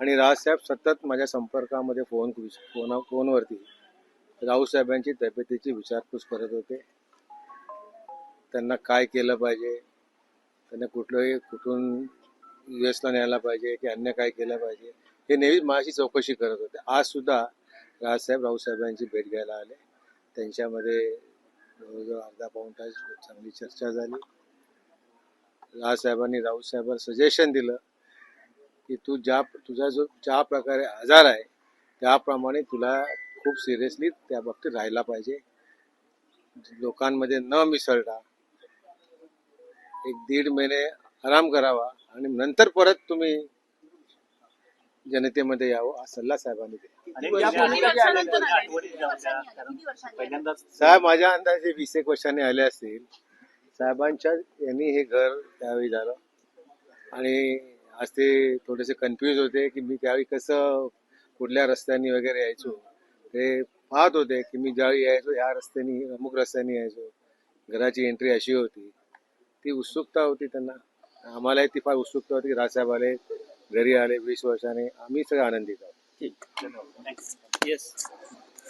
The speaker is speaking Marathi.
आणि राजसाहेब सतत माझ्या संपर्कामध्ये फोनवरती राऊसाहेबांची तब्येतीची विचारपूस करत होते. त्यांना काय केलं पाहिजे, त्यांना कुठून US ला न्यायला पाहिजे की अन्य काय केलं पाहिजे, हे नेहमीच माझी चौकशी करत होते. आज सुद्धा राऊसाहेबांची भेट घ्यायला आले. त्यांच्यामध्ये जवळजवळ अर्धा पाऊण तास चांगली चर्चा झाली. राजसाहेबांनी राऊसाहेबांना सजेशन दिलं की तुझा जो ज्या प्रकारे आजार आहे त्याप्रमाणे तुला खूप सिरियसली त्या बाबतीत राहायला पाहिजे. लोकांमध्ये न मिसळता 1-1.5 महिने आराम करावा आणि नंतर परत तुम्ही जनतेमध्ये यावं, हा सल्ला साहेबांनी दिला. साहेब माझ्या अंदाजे 20 वर्षांनी आले असतील. साहेबांच्या यांनी हे घर त्यावेळी झालं आणि आज ते थोडेसे कन्फ्यूज होते की मी त्यावेळी कसं कुठल्या रस्त्याने वगैरे यायचो. ते पाहत होते की मी ज्यावेळी यायचो ह्या रस्त्याने अमुक रस्त्याने यायचो, घराची एंट्री अशी होती. ती उत्सुकता होती त्यांना, आम्हालाही ती फार उत्सुकता होती. राजसाहेब आले, घरी आले 20 वर्षाने, आम्ही सगळे आनंदित आहोत. ठीक, धन्यवाद. येस.